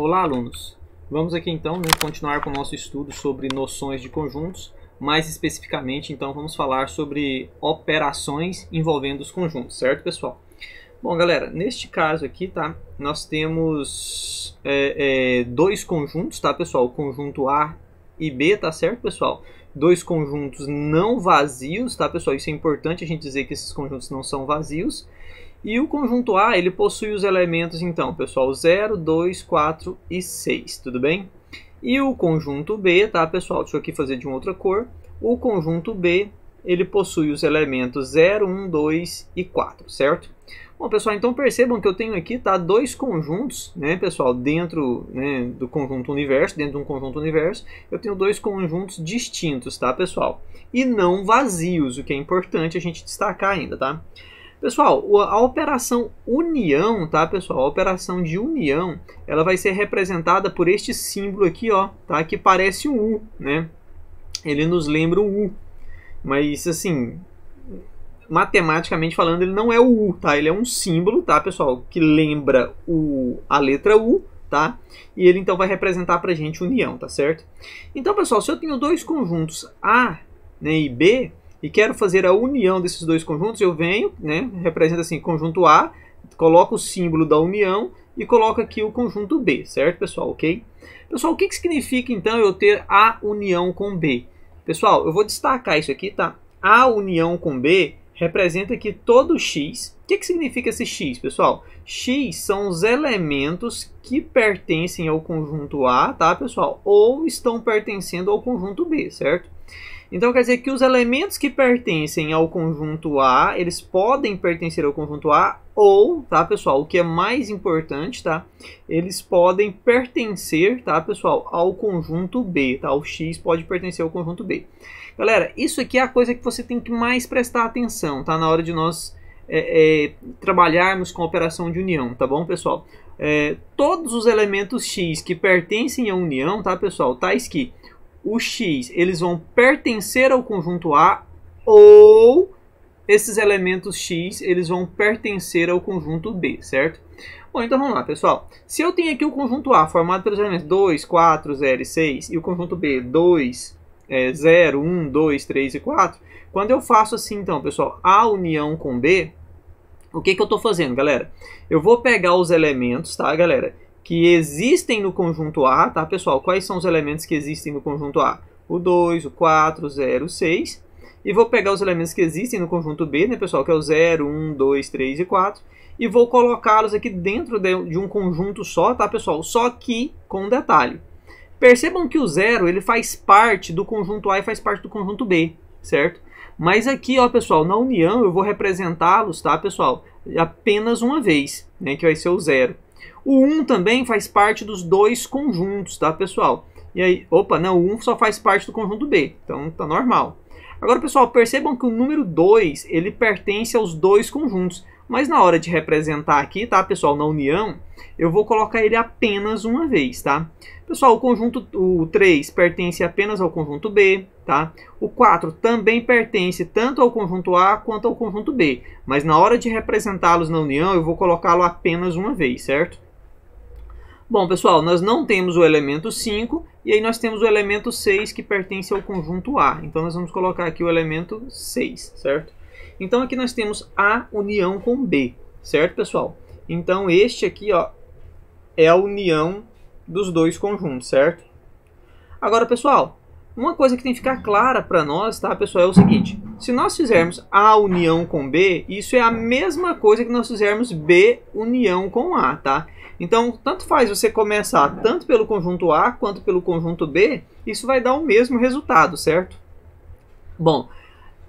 Olá, alunos! Vamos aqui então, né, continuar com o nosso estudo sobre noções de conjuntos. Mais especificamente, então, vamos falar sobre operações envolvendo os conjuntos, certo, pessoal? Bom, galera, neste caso aqui, tá, nós temos dois conjuntos, tá, pessoal? O conjunto A e B, tá certo, pessoal? Dois conjuntos não vazios, tá, pessoal? Isso é importante a gente dizer que esses conjuntos não são vazios. E o conjunto A, ele possui os elementos, então, pessoal, 0, 2, 4 e 6, tudo bem? E o conjunto B, tá, pessoal? Deixa eu aqui fazer de uma outra cor. O conjunto B, ele possui os elementos 0, 1, 2 e 4, certo? Bom, pessoal, então percebam que eu tenho aqui, tá, dois conjuntos, né, pessoal, dentro, né, do conjunto universo, dentro de um conjunto universo, eu tenho dois conjuntos distintos, tá, pessoal? E não vazios, o que é importante a gente destacar ainda, tá? Pessoal, a operação união, tá, pessoal? A operação de união, ela vai ser representada por este símbolo aqui, ó, tá? Que parece um U, né? Ele nos lembra o U, mas assim, matematicamente falando, ele não é o U, tá? Ele é um símbolo, tá, pessoal? Que lembra a letra U, tá? E ele então vai representar pra gente união, tá certo? Então, pessoal, se eu tenho dois conjuntos A, né, e B, e quero fazer a união desses dois conjuntos, eu venho, né, representa assim, conjunto A, coloco o símbolo da união e coloco aqui o conjunto B, certo, pessoal? Ok? Pessoal, o que significa, então, eu ter A união com B? Pessoal, eu vou destacar isso aqui, tá? A união com B representa aqui todo X. O que significa esse X, pessoal? X são os elementos que pertencem ao conjunto A, tá, pessoal? Ou estão pertencendo ao conjunto B, certo? Então, quer dizer que os elementos que pertencem ao conjunto A, eles podem pertencer ao conjunto A ou, tá, pessoal, o que é mais importante, tá, eles podem pertencer, tá, pessoal, ao conjunto B, tá, o X pode pertencer ao conjunto B. Galera, isso aqui é a coisa que você tem que mais prestar atenção, tá, na hora de nós trabalharmos com a operação de união, tá bom, pessoal? Todos os elementos X que pertencem à união, tá, pessoal, tais que o X, eles vão pertencer ao conjunto A ou esses elementos X, eles vão pertencer ao conjunto B, certo? Bom, então vamos lá, pessoal. Se eu tenho aqui o conjunto A formado pelos elementos 2, 4, 0 e 6 e o conjunto B 2, 0, 1, 2, 3 e 4, quando eu faço assim, então, pessoal, A união com B, o que eu estou fazendo, galera? Eu vou pegar os elementos, tá, galera, que existem no conjunto A, tá, pessoal? Quais são os elementos que existem no conjunto A? O 2, o 4, o 0, o 6. E vou pegar os elementos que existem no conjunto B, né, pessoal? Que é o 0, 1, 2, 3 e 4. E vou colocá-los aqui dentro de um conjunto só, tá, pessoal? Só que com um detalhe. Percebam que o 0, ele faz parte do conjunto A e faz parte do conjunto B, certo? Mas aqui, ó, pessoal, na união eu vou representá-los, tá, pessoal? Apenas uma vez, né, que vai ser o 0. O 1 também faz parte dos dois conjuntos, tá, pessoal? E aí, opa, não, o 1 só faz parte do conjunto B, então tá normal. Agora, pessoal, percebam que o número 2, ele pertence aos dois conjuntos. Mas na hora de representar aqui, tá, pessoal, na união, eu vou colocar ele apenas uma vez, tá? Pessoal, o 3 pertence apenas ao conjunto B, tá? O 4 também pertence tanto ao conjunto A quanto ao conjunto B. Mas na hora de representá-los na união, eu vou colocá-lo apenas uma vez, certo? Bom, pessoal, nós não temos o elemento 5 e aí nós temos o elemento 6 que pertence ao conjunto A. Então nós vamos colocar aqui o elemento 6, certo? Então aqui nós temos A união com B, certo, pessoal? Então este aqui, ó, é a união dos dois conjuntos, certo? Agora, pessoal, uma coisa que tem que ficar clara para nós, tá, pessoal, é o seguinte. Se nós fizermos A união com B, isso é a mesma coisa que nós fizermos B união com A, tá? Então, tanto faz você começar tanto pelo conjunto A quanto pelo conjunto B, isso vai dar o mesmo resultado, certo? Bom,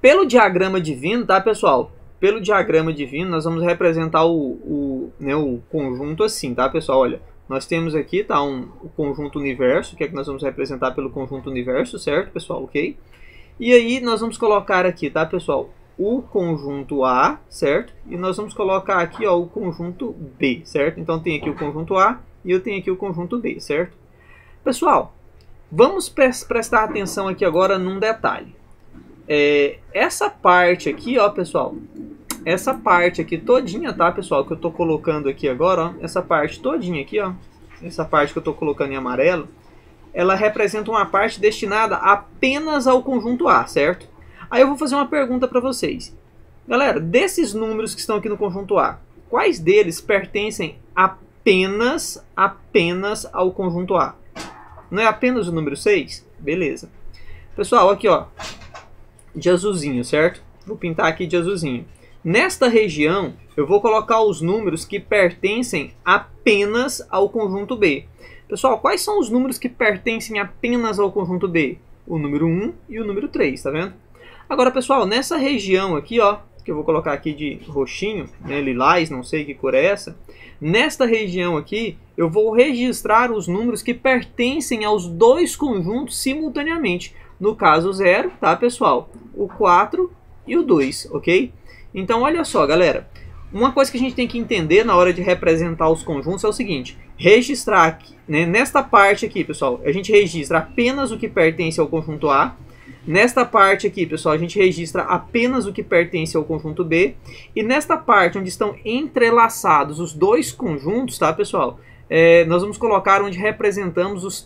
pelo diagrama divino, tá, pessoal? Pelo diagrama divino, nós vamos representar o conjunto assim, tá, pessoal? Olha, nós temos aqui, tá, o conjunto universo, que é que nós vamos representar pelo conjunto universo, certo, pessoal? Ok? E aí, nós vamos colocar aqui, tá, pessoal, o conjunto A, certo? E nós vamos colocar aqui, ó, o conjunto B, certo? Então tem aqui o conjunto A e eu tenho aqui o conjunto B, certo? Pessoal, vamos prestar atenção aqui agora num detalhe. Essa parte aqui, ó, pessoal, essa parte aqui todinha, tá, pessoal, que eu tô colocando aqui agora, ó, essa parte todinha aqui, ó, essa parte que eu estou colocando em amarelo, ela representa uma parte destinada apenas ao conjunto A, certo? Aí eu vou fazer uma pergunta para vocês. Galera, desses números que estão aqui no conjunto A, quais deles pertencem apenas ao conjunto A? Não é apenas o número 6? Beleza. Pessoal, aqui ó, de azulzinho, certo? Vou pintar aqui de azulzinho. Nesta região, eu vou colocar os números que pertencem apenas ao conjunto B. Pessoal, quais são os números que pertencem apenas ao conjunto B? O número 1 e o número 3, tá vendo? Agora, pessoal, nessa região aqui, ó, que eu vou colocar aqui de roxinho, né, lilás, não sei que cor é essa. Nesta região aqui, eu vou registrar os números que pertencem aos dois conjuntos simultaneamente. No caso, o 0, tá, pessoal? O 4 e o 2, ok? Então, olha só, galera. Uma coisa que a gente tem que entender na hora de representar os conjuntos é o seguinte. Registrar aqui, né, nesta parte aqui, pessoal, a gente registra apenas o que pertence ao conjunto A. Nesta parte aqui, pessoal, a gente registra apenas o que pertence ao conjunto B. E nesta parte, onde estão entrelaçados os dois conjuntos, tá, pessoal? Nós vamos colocar onde representamos os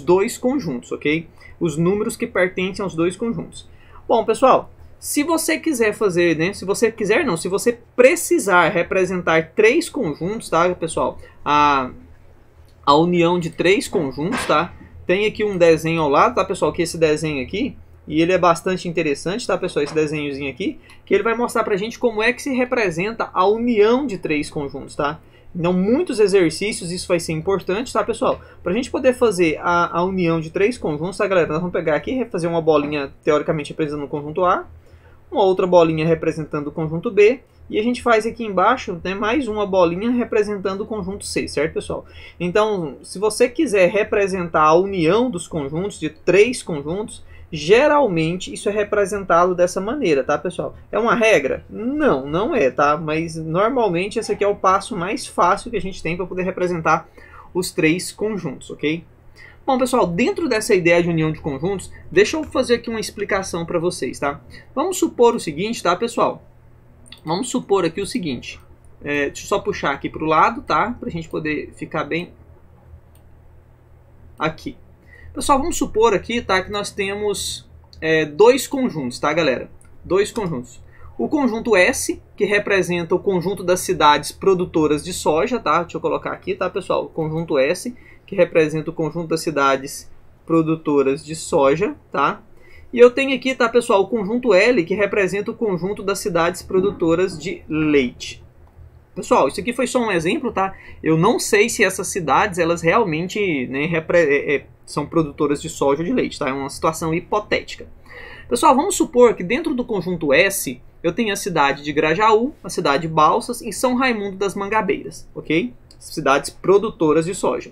dois conjuntos, ok? Os números que pertencem aos dois conjuntos. Bom, pessoal, se você quiser fazer, né? Se você precisar representar três conjuntos, tá, pessoal? A união de três conjuntos, tá? Tem aqui um desenho ao lado, tá, pessoal? Que esse desenho aqui, e ele é bastante interessante, tá, pessoal? Esse desenhozinho aqui, que ele vai mostrar pra gente como é que se representa a união de três conjuntos, tá? Então, muitos exercícios, isso vai ser importante, tá, pessoal? Pra gente poder fazer a união de três conjuntos, tá, galera? Nós vamos pegar aqui e fazer uma bolinha, teoricamente, representando o conjunto A, uma outra bolinha representando o conjunto B, e a gente faz aqui embaixo, né, mais uma bolinha representando o conjunto C, certo, pessoal? Então, se você quiser representar a união dos conjuntos, de três conjuntos, geralmente isso é representado dessa maneira, tá, pessoal? É uma regra? Não, não é, tá? Mas normalmente esse aqui é o passo mais fácil que a gente tem para poder representar os três conjuntos, ok? Bom, pessoal, dentro dessa ideia de união de conjuntos, deixa eu fazer aqui uma explicação para vocês, tá? Vamos supor o seguinte, tá, pessoal? Vamos supor aqui o seguinte. Deixa eu só puxar aqui para o lado, tá? Para a gente poder ficar bem aqui. Pessoal, vamos supor aqui, tá, que nós temos dois conjuntos, tá, galera? Dois conjuntos. O conjunto S, que representa o conjunto das cidades produtoras de soja, tá? Deixa eu colocar aqui, tá, pessoal? O conjunto S, que representa o conjunto das cidades produtoras de soja, tá? E eu tenho aqui, tá, pessoal, o conjunto L, que representa o conjunto das cidades produtoras de leite. Pessoal, isso aqui foi só um exemplo, tá? Eu não sei se essas cidades, elas realmente, né, são produtoras de soja ou de leite, tá? É uma situação hipotética. Pessoal, vamos supor que dentro do conjunto S, eu tenho a cidade de Grajaú, a cidade de Balsas e São Raimundo das Mangabeiras, ok? Cidades produtoras de soja.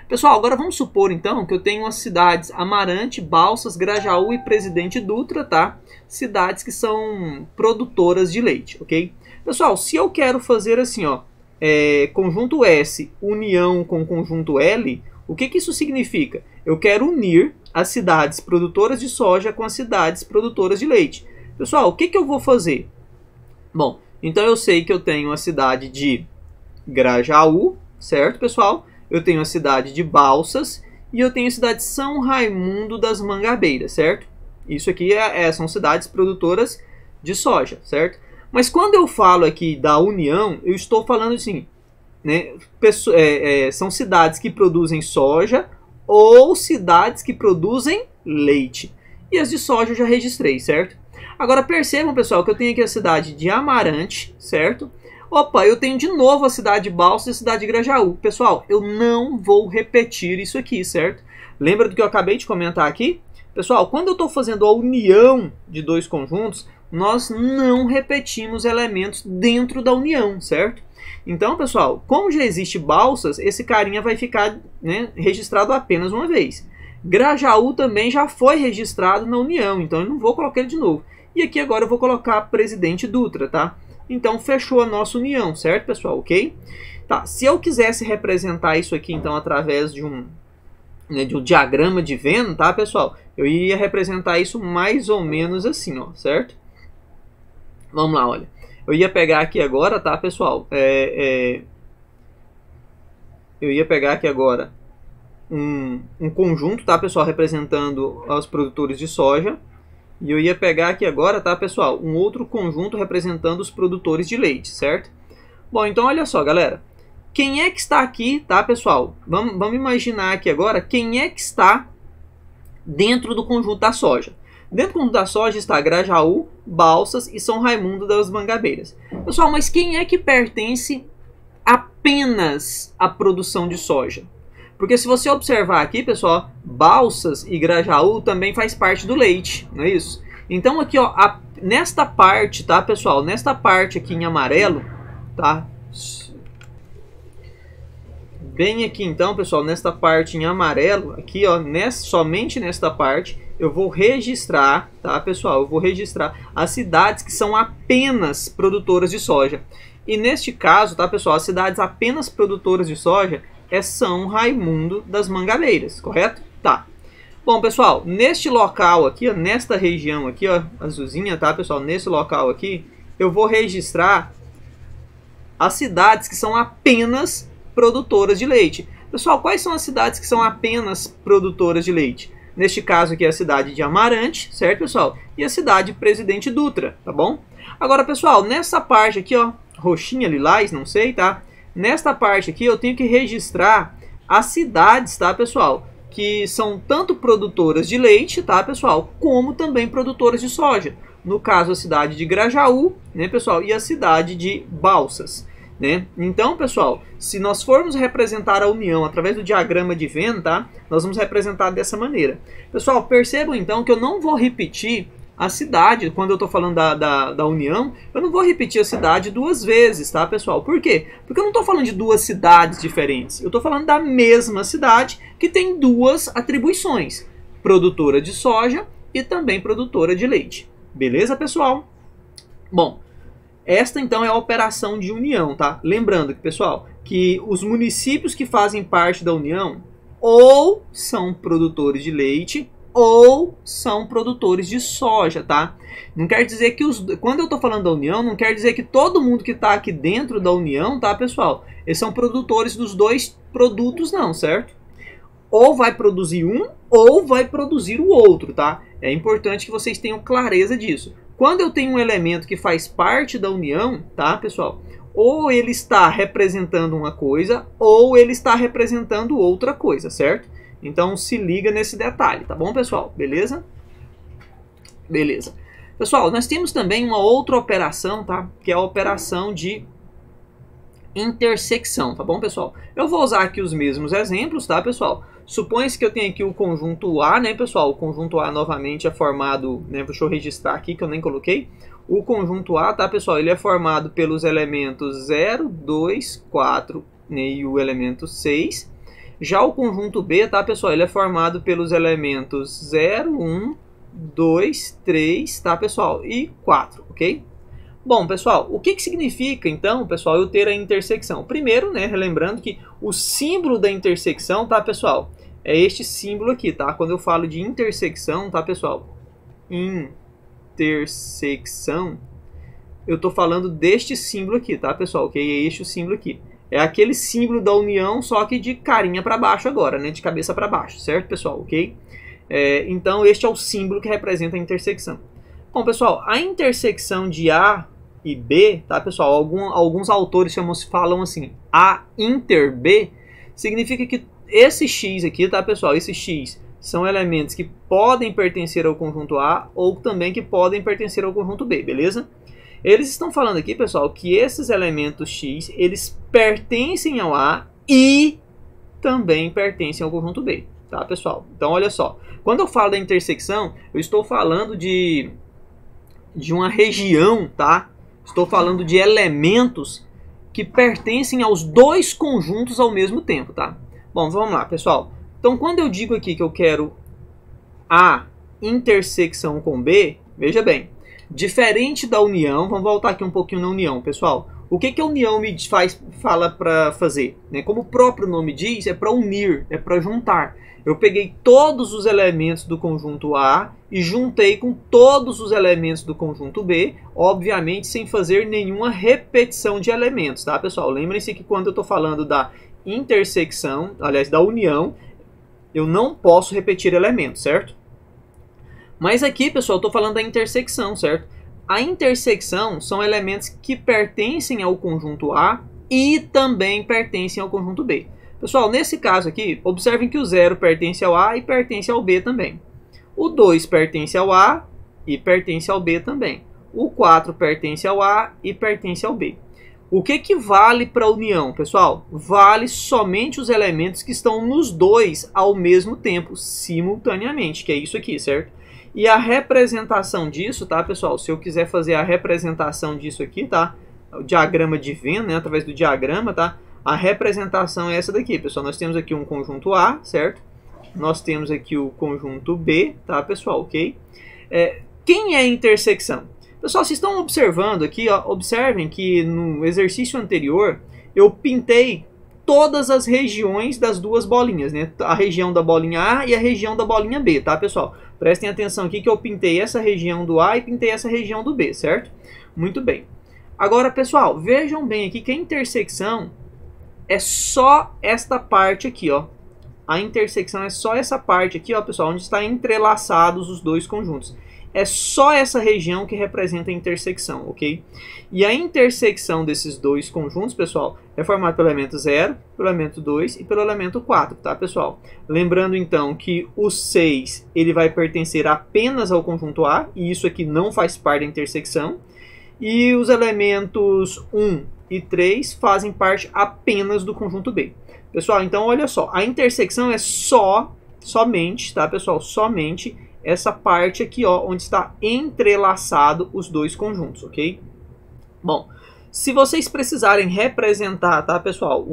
Pessoal, agora vamos supor então que eu tenho as cidades Amarante, Balsas, Grajaú e Presidente Dutra, tá? Cidades que são produtoras de leite, ok? Pessoal, se eu quero fazer assim, ó, conjunto S união com conjunto L, o que isso significa? Eu quero unir as cidades produtoras de soja com as cidades produtoras de leite. Pessoal, o que eu vou fazer? Bom, então eu sei que eu tenho a cidade de Grajaú, certo, pessoal? Eu tenho a cidade de Balsas e eu tenho a cidade de São Raimundo das Mangabeiras, certo? Isso aqui são cidades produtoras de soja, certo? Mas quando eu falo aqui da união, eu estou falando assim, né? São cidades que produzem soja ou cidades que produzem leite. E as de soja eu já registrei, certo? Agora percebam, pessoal, que eu tenho aqui a cidade de Amarante, certo? Opa, eu tenho de novo a cidade de Balsas e a cidade de Grajaú. Pessoal, eu não vou repetir isso aqui, certo? Lembra do que eu acabei de comentar aqui? Pessoal, quando eu estou fazendo a união de dois conjuntos, nós não repetimos elementos dentro da união, certo? Então, pessoal, como já existe Balsas, esse carinha vai ficar, né, registrado apenas uma vez. Grajaú também já foi registrado na união, então eu não vou colocar ele de novo. E aqui agora eu vou colocar Presidente Dutra, tá? Então, fechou a nossa união, certo, pessoal? Ok? Tá, se eu quisesse representar isso aqui, então, através de um diagrama de Venn, tá, pessoal? Eu ia representar isso mais ou menos assim, ó, certo? Vamos lá, olha. Eu ia pegar aqui agora, tá, pessoal? eu ia pegar aqui agora um conjunto, tá, pessoal, representando os produtores de soja. E eu ia pegar aqui agora, tá, pessoal, um outro conjunto representando os produtores de leite, certo? Bom, então olha só, galera. Quem é que está aqui, tá, pessoal? Vamos imaginar aqui agora quem é que está dentro do conjunto da soja. Dentro do conjunto da soja está Grajaú, Balsas e São Raimundo das Mangabeiras. Pessoal, mas quem é que pertence apenas à produção de soja? Porque se você observar aqui, pessoal, Balsas e Grajaú também faz parte do leite, não é isso? Então aqui, ó, nesta parte, tá, pessoal? Nesta parte aqui em amarelo, tá? Bem aqui então, pessoal, nesta parte em amarelo, aqui, ó, somente nesta parte, eu vou registrar, tá, pessoal? Eu vou registrar as cidades que são apenas produtoras de soja. E neste caso, tá, pessoal, as cidades apenas produtoras de soja é São Raimundo das Mangabeiras, correto? Tá. Bom, pessoal, neste local aqui, ó, nesta região aqui, ó, azulzinha, tá, pessoal? Nesse local aqui, eu vou registrar as cidades que são apenas produtoras de leite. Pessoal, quais são as cidades que são apenas produtoras de leite? Neste caso aqui é a cidade de Amarante, certo, pessoal? E a cidade Presidente Dutra, tá bom? Agora, pessoal, nessa parte aqui, ó, roxinha, lilás, não sei, tá? Nesta parte aqui eu tenho que registrar as cidades, tá, pessoal? Que são tanto produtoras de leite, tá, pessoal? Como também produtoras de soja. No caso, a cidade de Grajaú, né, pessoal? E a cidade de Balsas, né? Então, pessoal, se nós formos representar a união através do diagrama de Venn, tá? Nós vamos representar dessa maneira. Pessoal, percebam então que eu não vou repetir a cidade, quando eu estou falando da união, eu não vou repetir a cidade duas vezes, tá, pessoal? Por quê? Porque eu não estou falando de duas cidades diferentes. Eu estou falando da mesma cidade que tem duas atribuições. Produtora de soja e também produtora de leite. Beleza, pessoal? Bom, esta então é a operação de união, tá? Lembrando que, pessoal, que os municípios que fazem parte da união ou são produtores de leite ou são produtores de soja, tá? Não quer dizer que quando eu estou falando da união, não quer dizer que todo mundo que está aqui dentro da união, tá, pessoal? Eles são produtores dos dois produtos, não, certo? Ou vai produzir um ou vai produzir o outro, tá? É importante que vocês tenham clareza disso. Quando eu tenho um elemento que faz parte da união, tá, pessoal? Ou ele está representando uma coisa ou ele está representando outra coisa, certo? Então se liga nesse detalhe, tá bom, pessoal? Beleza? Beleza. Pessoal, nós temos também uma outra operação, tá? Que é a operação de intersecção, tá bom, pessoal? Eu vou usar aqui os mesmos exemplos, tá, pessoal? Supõe-se que eu tenho aqui o conjunto A, né, pessoal? O conjunto A novamente é formado, né? Deixa eu registrar aqui que eu nem coloquei. O conjunto A, tá, pessoal? Ele é formado pelos elementos 0, 2, 4, né, e o elemento 6. Já o conjunto B, tá, pessoal? Ele é formado pelos elementos 0, 1, 2, 3, tá, pessoal? E 4, ok? Bom, pessoal, o que significa, então, pessoal, eu ter a intersecção? Primeiro, né, relembrando que o símbolo da intersecção, tá, pessoal? É este símbolo aqui, tá? Quando eu falo de intersecção, tá, pessoal? Intersecção, eu tô falando deste símbolo aqui, tá, pessoal? Ok? É este o símbolo aqui. É aquele símbolo da união, só que de carinha para baixo agora, né? De cabeça para baixo, certo, pessoal? Ok? Então, este é o símbolo que representa a intersecção. Bom, pessoal, a intersecção de A e B, tá, pessoal? Alguns autores falam assim, A inter B, significa que esse X aqui, tá, pessoal? Esse X são elementos que podem pertencer ao conjunto A ou também que podem pertencer ao conjunto B, beleza? Eles estão falando aqui, pessoal, que esses elementos X, eles pertencem ao A e também pertencem ao conjunto B, tá, pessoal? Então, olha só. Quando eu falo da intersecção, eu estou falando de uma região, tá? Estou falando de elementos que pertencem aos dois conjuntos ao mesmo tempo, tá? Bom, vamos lá, pessoal. Então, quando eu digo aqui que eu quero A intersecção com B, veja bem, diferente da união, vamos voltar aqui um pouquinho na união, pessoal. O que a união me fala para fazer? Né? Como o próprio nome diz, é para unir, é para juntar. Eu peguei todos os elementos do conjunto A e juntei com todos os elementos do conjunto B, obviamente sem fazer nenhuma repetição de elementos, tá, pessoal? Lembrem-se que quando eu estou falando da intersecção, aliás, da união, eu não posso repetir elementos, certo? Mas aqui, pessoal, eu estou falando da intersecção, certo? A intersecção são elementos que pertencem ao conjunto A e também pertencem ao conjunto B. Pessoal, nesse caso aqui, observem que o 0 pertence ao A e pertence ao B também. O 2 pertence ao A e pertence ao B também. O 4 pertence ao A e pertence ao B. O que vale para a união, pessoal? Vale somente os elementos que estão nos dois ao mesmo tempo, simultaneamente, que é isso aqui, certo? E a representação disso, tá, pessoal? Se eu quiser fazer a representação disso aqui, tá? O diagrama de Venn, né? Através do diagrama, tá? A representação é essa daqui, pessoal. Nós temos aqui um conjunto A, certo? Nós temos aqui o conjunto B, tá, pessoal? Ok? Quem é a intersecção? Pessoal, vocês estão observando aqui, ó, observem que no exercício anterior eu pintei todas as regiões das duas bolinhas, né? A região da bolinha A e a região da bolinha B, tá, pessoal? Prestem atenção aqui que eu pintei essa região do A e pintei essa região do B, certo? Muito bem. Agora, pessoal, vejam bem aqui que a intersecção é só esta parte aqui, ó. A intersecção é só essa parte aqui, ó, pessoal, onde está entrelaçados os dois conjuntos. É só essa região que representa a intersecção, ok? E a intersecção desses dois conjuntos, pessoal, é formada pelo elemento 0, pelo elemento 2 e pelo elemento 4, tá, pessoal? Lembrando, então, que o 6 ele vai pertencer apenas ao conjunto A, e isso aqui não faz parte da intersecção. E os elementos 1 e 3 fazem parte apenas do conjunto B. Pessoal, então, olha só, a intersecção é somente, tá, pessoal? Somente essa parte aqui, ó, onde está entrelaçado os dois conjuntos, ok? Bom, se vocês precisarem representar, tá, pessoal,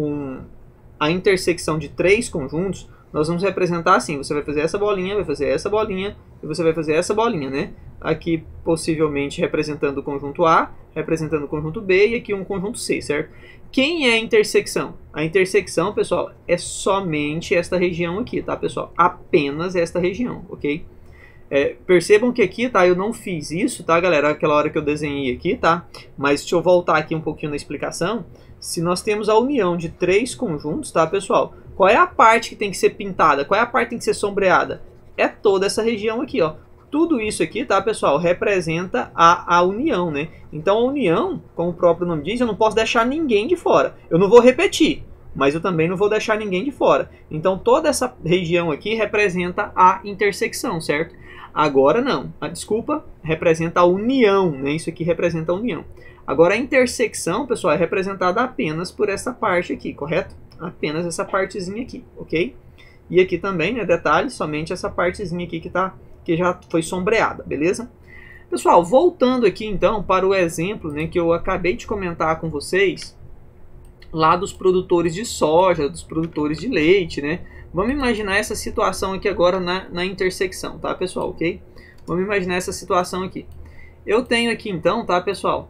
a intersecção de três conjuntos, nós vamos representar assim. Você vai fazer essa bolinha, vai fazer essa bolinha e você vai fazer essa bolinha, né? Aqui, possivelmente, representando o conjunto A, representando o conjunto B e aqui um conjunto C, certo? Quem é a intersecção? A intersecção, pessoal, é somente esta região aqui, tá, pessoal? Apenas esta região, ok? Percebam que aqui, tá, eu não fiz isso, tá, galera, aquela hora que eu desenhei aqui, tá? Mas deixa eu voltar aqui um pouquinho na explicação. Se nós temos a união de três conjuntos, tá, pessoal? Qual é a parte que tem que ser pintada? Qual é a parte que tem que ser sombreada? É toda essa região aqui, ó. Tudo isso aqui, tá, pessoal, representa a união, né? Então a união, como o próprio nome diz, eu não posso deixar ninguém de fora. Eu não vou repetir, mas eu também não vou deixar ninguém de fora. Então toda essa região aqui representa a intersecção, certo? Agora não, desculpa, representa a união, né? Isso aqui representa a união. Agora a intersecção, pessoal, é representada apenas por essa parte aqui, correto? Apenas essa partezinha aqui, ok? E aqui também, né, detalhe, somente essa partezinha aqui que já foi sombreada, beleza? Pessoal, voltando aqui então para o exemplo, né, que eu acabei de comentar com vocês, lá dos produtores de soja, dos produtores de leite, né? Vamos imaginar essa situação aqui agora na intersecção, tá, pessoal, ok? Vamos imaginar essa situação aqui. Eu tenho aqui então, tá, pessoal,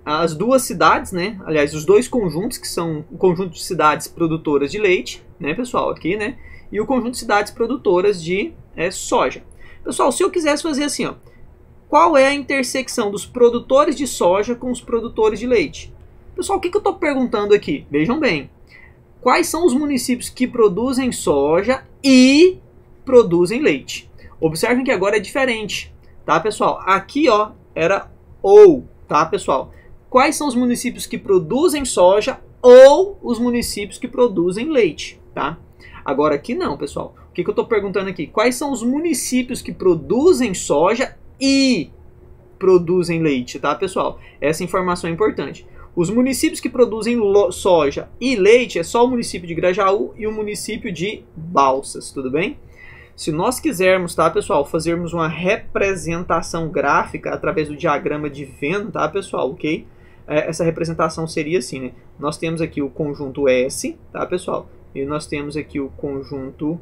as duas cidades, né? Aliás, os dois conjuntos, que são o conjunto de cidades produtoras de leite, né, pessoal, aqui, né? E o conjunto de cidades produtoras de soja. Pessoal, se eu quisesse fazer assim, ó, qual é a intersecção dos produtores de soja com os produtores de leite? Pessoal, o que eu estou perguntando aqui? Vejam bem. Quais são os municípios que produzem soja e produzem leite? Observem que agora é diferente, tá, pessoal? Aqui, ó, era ou, tá, pessoal? Quais são os municípios que produzem soja ou os municípios que produzem leite, tá? Agora aqui não, pessoal. O que eu estou perguntando aqui? Quais são os municípios que produzem soja e produzem leite, tá, pessoal? Essa informação é importante. Os municípios que produzem soja e leite é só o município de Grajaú e o município de Balsas, tudo bem? Se nós quisermos, tá, pessoal, fazermos uma representação gráfica através do diagrama de Venn, tá, pessoal, ok? Essa representação seria assim, né? Nós temos aqui o conjunto S, tá, pessoal? E nós temos aqui o conjunto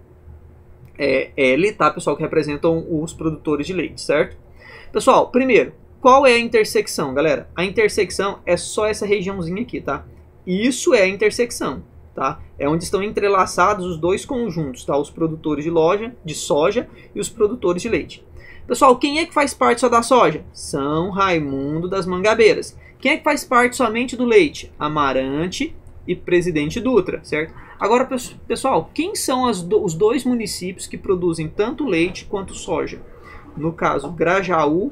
L, tá, pessoal, que representam os produtores de leite, certo? Pessoal, primeiro, qual é a intersecção, galera? A intersecção é só essa regiãozinha aqui, tá? Isso é a intersecção, tá? É onde estão entrelaçados os dois conjuntos, tá? Os produtores de soja e os produtores de leite. Pessoal, quem é que faz parte só da soja? São Raimundo das Mangabeiras. Quem é que faz parte somente do leite? Amarante e Presidente Dutra, certo? Agora, pessoal, quem são os dois municípios que produzem tanto leite quanto soja? No caso, Grajaú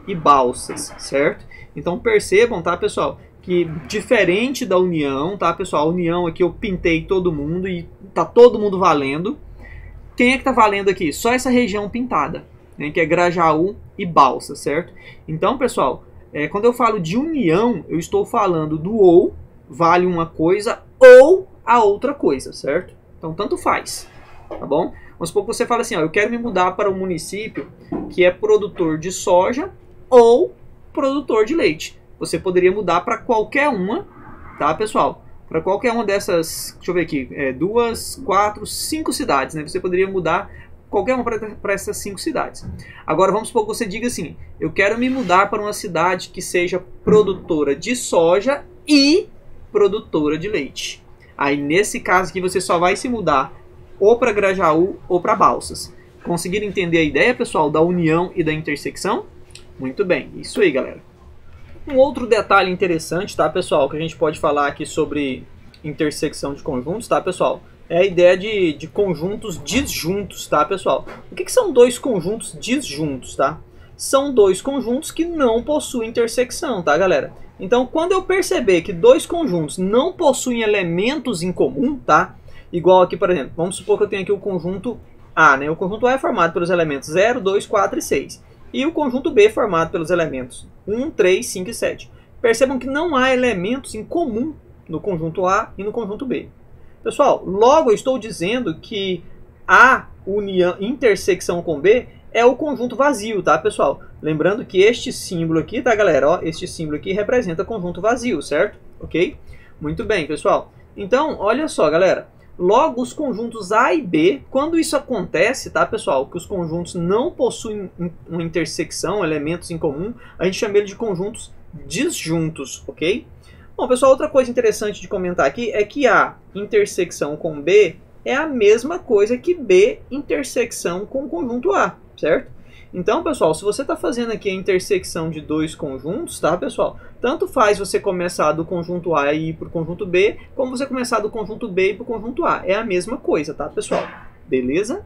e Balsas, certo? Então percebam, tá, pessoal, que diferente da União, tá, pessoal? A União aqui eu pintei todo mundo e tá todo mundo valendo. Quem é que tá valendo aqui? Só essa região pintada, né, que é Grajaú e Balsas, certo? Então, pessoal, quando eu falo de união, eu estou falando do ou, vale uma coisa, ou a outra coisa, certo? Então, tanto faz, tá bom? Vamos supor que você fala assim, ó, eu quero me mudar para um município que é produtor de soja ou produtor de leite. Você poderia mudar para qualquer uma, tá, pessoal? Para qualquer uma dessas, deixa eu ver aqui, 2, 4, 5 cidades, né? Você poderia mudar qualquer uma para essas 5 cidades. Agora vamos supor que você diga assim, eu quero me mudar para uma cidade que seja produtora de soja e produtora de leite. Aí nesse caso aqui você só vai se mudar ou para Grajaú ou para Balsas. Conseguiram entender a ideia, pessoal, da união e da intersecção? Muito bem, isso aí, galera. Um outro detalhe interessante, tá, pessoal, que a gente pode falar aqui sobre intersecção de conjuntos, tá, pessoal? É a ideia de conjuntos disjuntos, tá, pessoal? O que são dois conjuntos disjuntos, tá? São dois conjuntos que não possuem intersecção, tá, galera? Então, quando eu perceber que dois conjuntos não possuem elementos em comum, tá? Igual aqui, por exemplo, vamos supor que eu tenho aqui o conjunto A, né? O conjunto A é formado pelos elementos 0, 2, 4 e 6. E o conjunto B é formado pelos elementos 1, 3, 5 e 7. Percebam que não há elementos em comum no conjunto A e no conjunto B. Pessoal, logo eu estou dizendo que a união, intersecção com B é o conjunto vazio, tá, pessoal? Lembrando que este símbolo aqui, tá, galera? Ó, este símbolo aqui representa conjunto vazio, certo? Ok? Muito bem, pessoal. Então, olha só, galera. Logo, os conjuntos A e B, quando isso acontece, tá, pessoal? Que os conjuntos não possuem uma intersecção, elementos em comum, a gente chama ele de conjuntos disjuntos, ok? Bom, pessoal, outra coisa interessante de comentar aqui é que A intersecção com B é a mesma coisa que B intersecção com o conjunto A, certo? Então, pessoal, se você está fazendo aqui a intersecção de dois conjuntos, tá, pessoal? Tanto faz você começar do conjunto A e ir para o conjunto B, como você começar do conjunto B e ir para o conjunto A. É a mesma coisa, tá, pessoal? Beleza?